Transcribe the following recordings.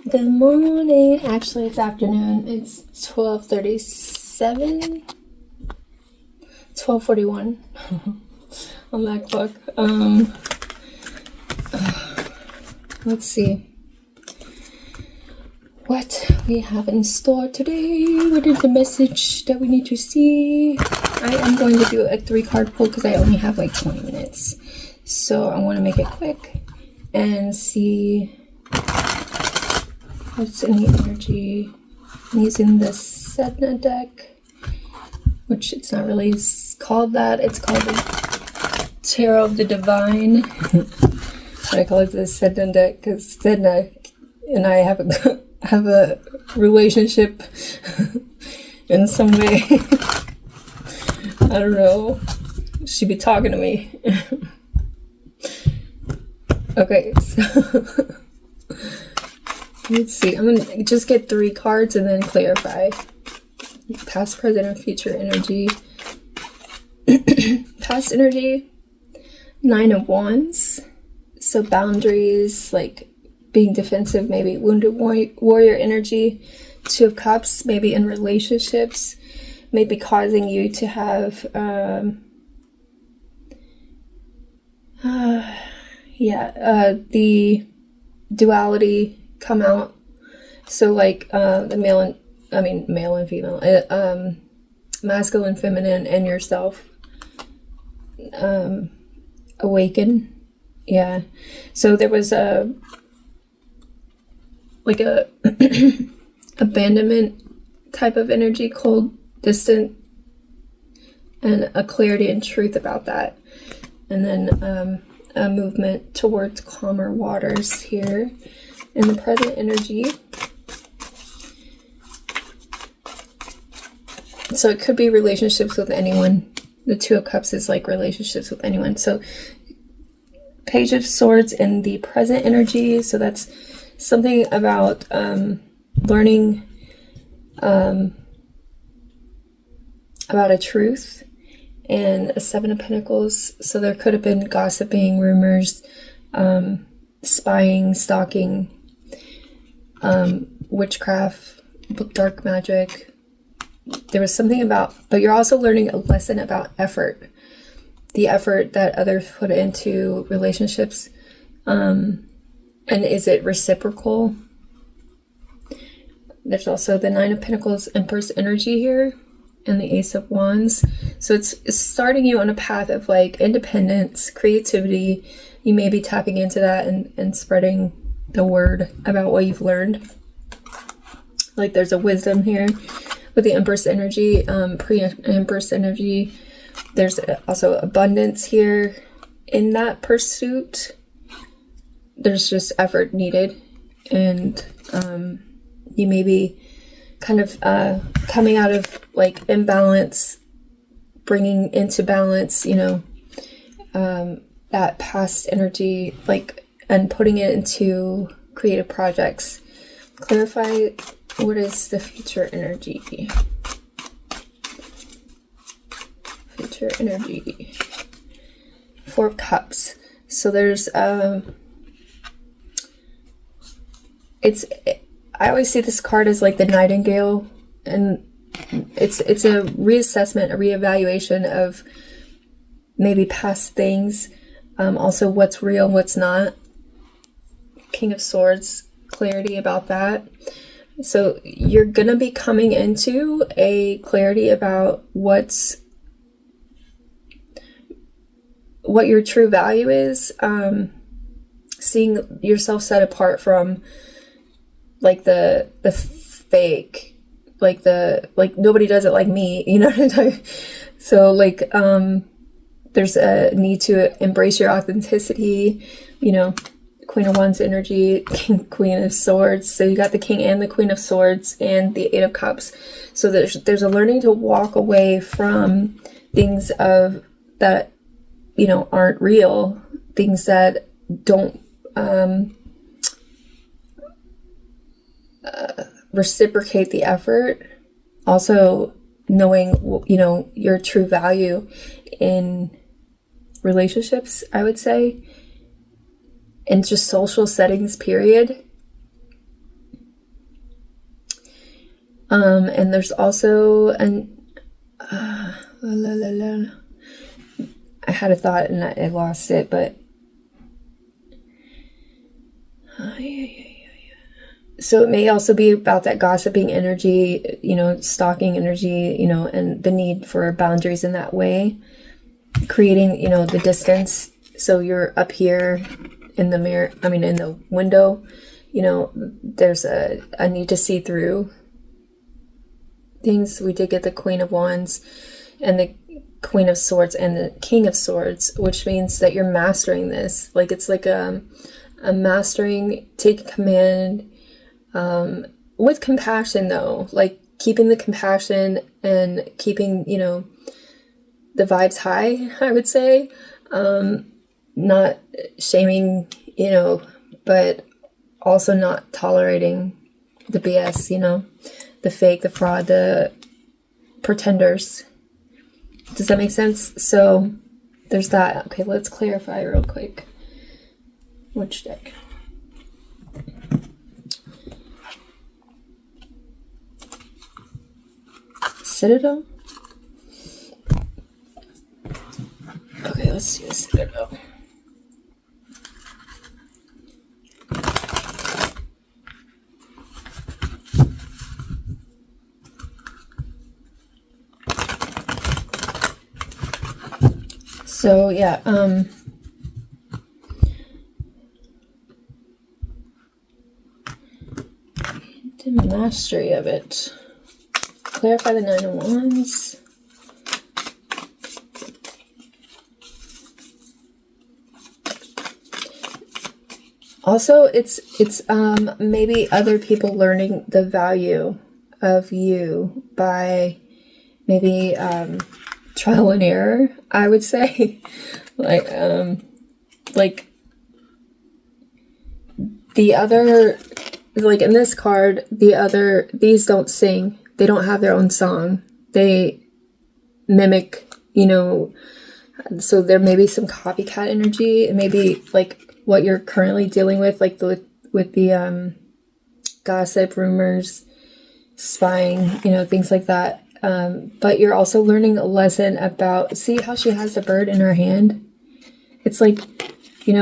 Good morning. Actually, it's afternoon. It's 12:37, 12:41 on that clock. Let's see what we have in store today. What is the message that we need to see? I am going to do a 3-card pull because I only have like 20 minutes. So I want to make it quick and see what's in the energy. I'm using the Sedna deck, which it's not really called that. It's called the Tarot of the Divine. I call it the Sedna deck because Sedna and I have a relationship in some way. I don't know. She be talking to me. Okay, so let's see. I'm gonna just get 3 cards and then clarify. Past, present, and future energy. Past energy, 9 of Wands. So boundaries, like being defensive, maybe wounded warrior energy. 2 of Cups, maybe in relationships, maybe causing you to have the duality come out. So like the male and female, masculine, feminine, and yourself awaken. Yeah. So there was a abandonment type of energy, cold, distant, and a clarity and truth about that. And then a movement towards calmer waters here in the present energy. So it could be relationships with anyone. The 2 of Cups is like relationships with anyone. So Page of Swords in the present energy. So that's something about learning about a truth. And a 7 of Pentacles. So there could have been gossiping, rumors, spying, stalking, witchcraft, dark magic. There was something about, but you're also learning a lesson about effort. The effort that others put into relationships. And is it reciprocal? There's also the 9 of Pentacles, Empress energy here. And the Ace of Wands. So it's starting you on a path of like independence, creativity. You may be tapping into that and spreading the word about what you've learned. Like there's a wisdom here with the Empress energy, pre-Empress energy. There's also abundance here in that pursuit. There's just effort needed. And you may be kind of coming out of like imbalance, bringing into balance, that past energy, like, and putting it into creative projects. Clarify what is the future energy. Future energy. 4 of Cups. So there's I always see this card as like the nightingale, and it's a reassessment, a reevaluation of maybe past things, also what's real, what's not. King of Swords, clarity about that. So you're gonna be coming into a clarity about what your true value is, seeing yourself set apart from like the fake, like nobody does it like me, you know what I'm talking? So like there's a need to embrace your authenticity, Queen of Wands energy, Queen of Swords. So you got the King and the Queen of Swords and the 8 of Cups. So there's a learning to walk away from things of that aren't real, things that don't reciprocate the effort. Also knowing your true value in relationships, I would say, and just social settings, period. And there's also I had a thought and I lost it, but so it may also be about that gossiping energy, stalking energy, and the need for boundaries in that way, creating, the distance. So you're up here in the mirror, in the window, there's a need to see through things. We did get the Queen of Wands and the Queen of Swords and the King of Swords, which means that you're mastering this. Like, it's like a mastering, taking command, with compassion though, like keeping the compassion and keeping, the vibes high, I would say, not shaming, but also not tolerating the BS, the fake, the fraud, the pretenders. Does that make sense? So there's that. Okay, let's clarify real quick. Which deck? Citadel? Okay, let's see the Citadel. So yeah, the mastery of it. Clarify the Nine of Wands. Also, it's maybe other people learning the value of you by maybe trial and error, I would say. like the other, like in this card, these don't sing. They don't have their own song. They mimic, so there may be some copycat energy. It may be like what you're currently dealing with, like with the gossip, rumors, spying, things like that. But you're also learning a lesson about, see how she has the bird in her hand? It's like, it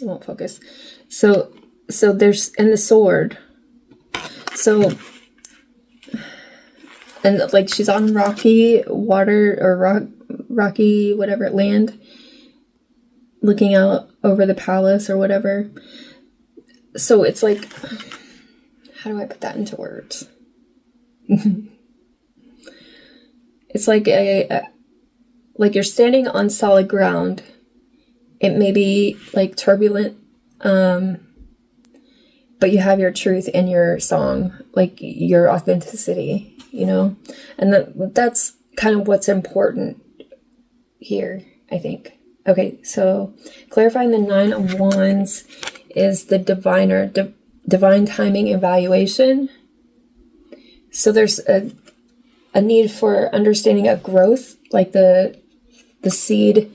won't focus. So there's, and the sword. So, and like she's on rocky water or rocky, whatever, land, looking out over the palace or whatever. So it's like, how do I put that into words? It's like like you're standing on solid ground. It may be like turbulent, but you have your truth in your song, like your authenticity, and that's kind of what's important here, I think. Okay, so clarifying the Nine of Wands is the divine timing evaluation. So there's a need for understanding of growth, like the seed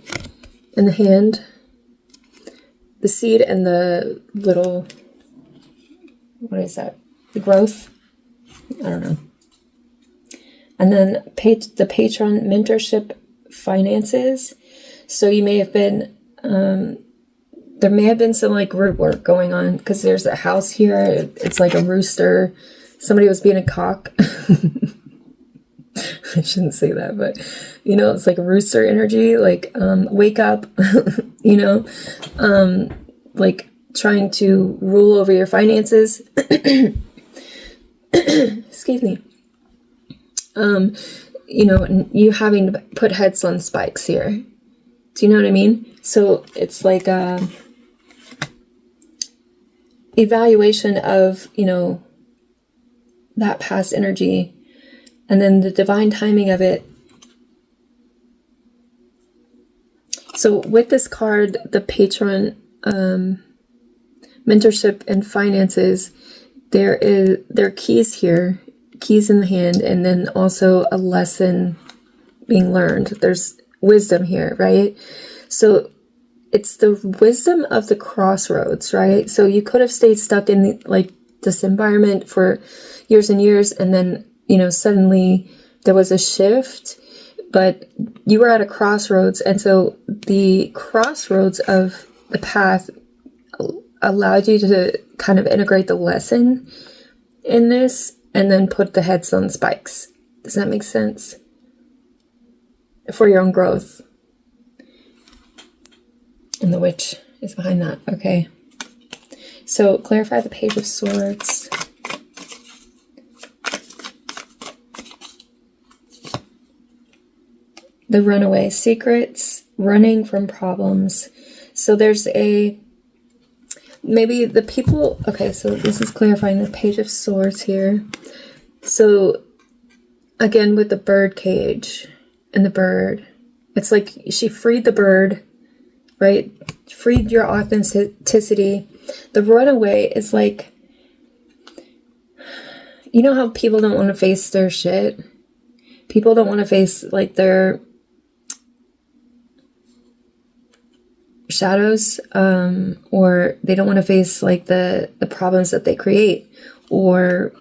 in the hand, the seed and the little, what is that? The growth? I don't know. And then the patron mentorship finances. So you may have been, there may have been some like root work going on, because there's a house here. It's like a rooster. Somebody was being a cock. I shouldn't say that, but it's like a rooster energy, like wake up, like trying to rule over your finances. Excuse me. You having to put heads on spikes here. Do you know what I mean? So it's like evaluation of, that past energy, and then the divine timing of it. So with this card, the patron, mentorship and finances, there are keys here, keys in the hand, and then also a lesson being learned. There's wisdom here, right? So it's the wisdom of the crossroads, right? So you could have stayed stuck in this environment for years and years, and then, suddenly there was a shift, but you were at a crossroads, and so the crossroads of the path allowed you to kind of integrate the lesson in this and then put the heads on spikes. Does that make sense? For your own growth. And the witch is behind that. Okay. So clarify the Page of Swords. The runaway, secrets, running from problems. So there's maybe the people, okay, so this is clarifying the Page of Swords here. So again, with the bird cage and the bird, it's like she freed the bird, right? Freed your authenticity. The runaway is like, you know how people don't want to face their shit? People don't want to face like their shadows, or they don't want to face like the problems that they create, or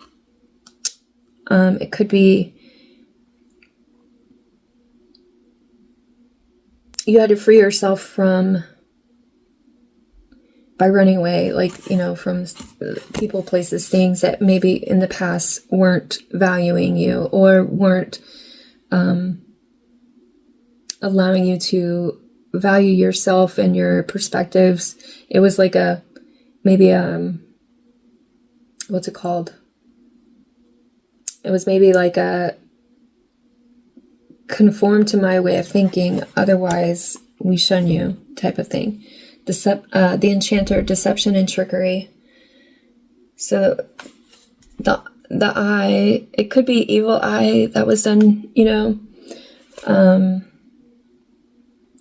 it could be you had to free yourself by running away, like, from people, places, things that maybe in the past weren't valuing you or weren't allowing you to value yourself and your perspectives. It was like what's it called? It was maybe like a conform to my way of thinking, otherwise we shun you type of thing. The enchanter, deception and trickery. So the eye, it could be evil eye that was done,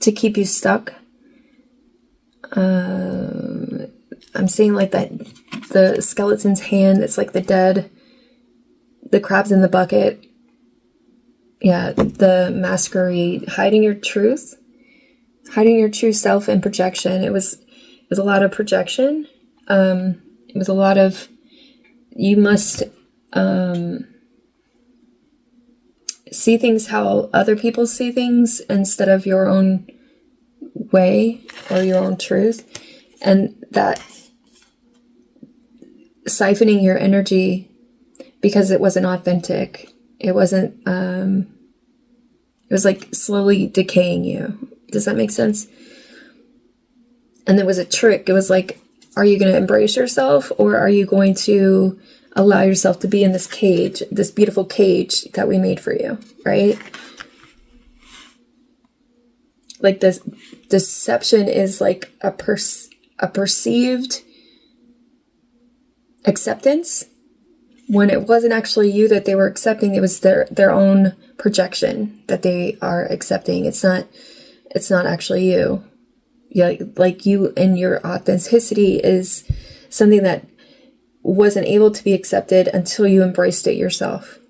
to keep you stuck. I'm seeing like that, the skeleton's hand, it's like the dead, the crabs in the bucket. Yeah, the masquerade, hiding your true self and projection. It was a lot of projection. It was a lot of, you must see things how other people see things instead of your own way or your own truth. And that siphoning your energy because it wasn't authentic. It wasn't, it was like slowly decaying you. Does that make sense? And there was a trick. It was like, are you going to embrace yourself, or are you going to allow yourself to be in this cage, this beautiful cage that we made for you, right? Like this deception is like a perceived acceptance when it wasn't actually you that they were accepting. It was their own projection that they are accepting. It's not actually you. Yeah, like you and your authenticity is something that wasn't able to be accepted until you embraced it yourself.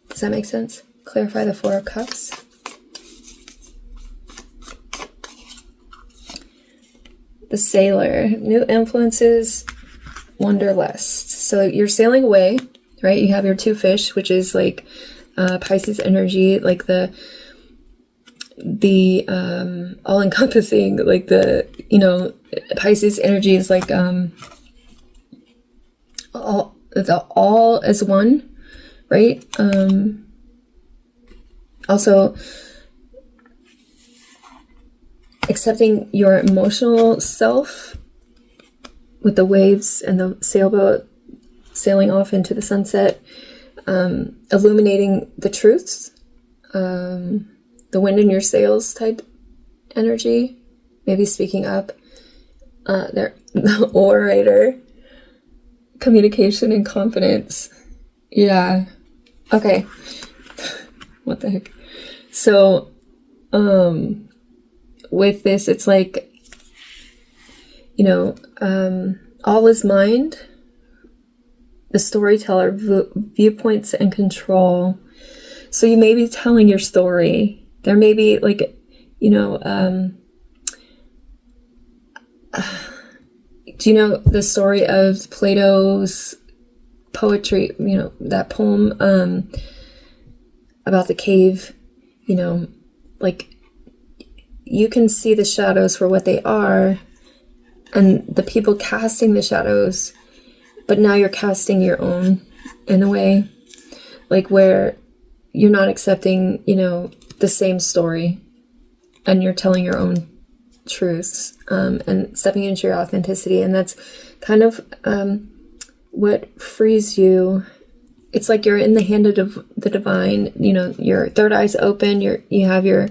Does that make sense? Clarify the Four of Cups. The Sailor, new influences, wanderlust. So you're sailing away, right? You have your two fish, which is like Pisces energy, like the all-encompassing, like the, Pisces energy is like all as one, right? Also accepting your emotional self with the waves and the sailboat sailing off into the sunset, illuminating the truths, the wind in your sails type energy, maybe speaking up, the orator, communication and confidence. Yeah. Okay. What the heck? So, with this, it's like, all is mind, the storyteller, viewpoints and control. So you may be telling your story. There may be like, do you know the story of Plato's poetry, that poem about the cave, like you can see the shadows for what they are and the people casting the shadows, but now you're casting your own in a way, like where you're not accepting, the same story, and you're telling your own truths, and stepping into your authenticity. And that's kind of what frees you. It's like you're in the hand of the divine, your third eye's open, you have your,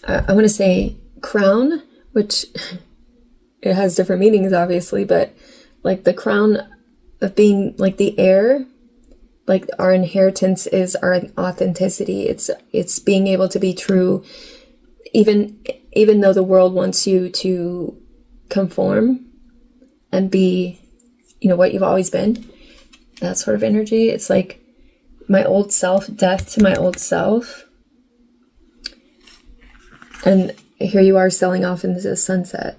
I want to say crown, which it has different meanings obviously, but like the crown of being like the heir, like our inheritance is our authenticity. It's being able to be true, even though the world wants you to conform and be, what you've always been. That sort of energy. It's like my old self, death to my old self. And here you are sailing off into the sunset,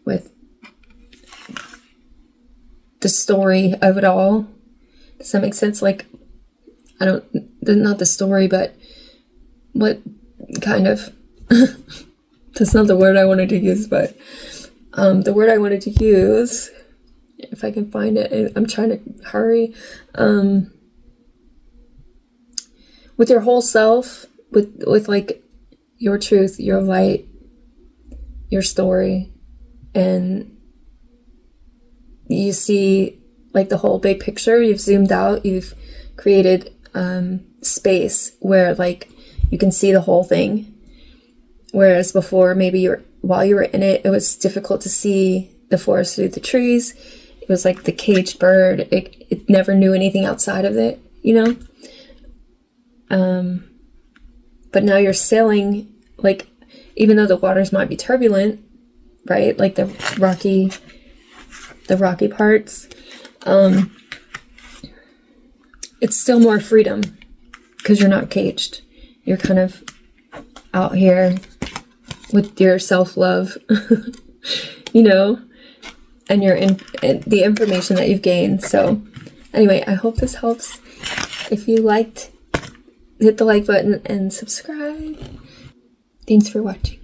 with the story of it all. Does that make sense? Like, not the story, but what kind of, that's not the word I wanted to use, but the word I wanted to use, if I can find it, I'm trying to hurry, with your whole self, with like your truth, your light, your story, and you see like the whole big picture. You've zoomed out, you've created space where like you can see the whole thing, whereas before maybe while you were in it, it was difficult to see the forest through the trees. It was like the caged bird. It never knew anything outside of it, but now you're sailing, like, even though the waters might be turbulent, right? Like the rocky parts, it's still more freedom because you're not caged. You're kind of out here with your self-love, and the information that you've gained. So anyway, I hope this helps. If you liked, hit the like button and subscribe. Thanks for watching.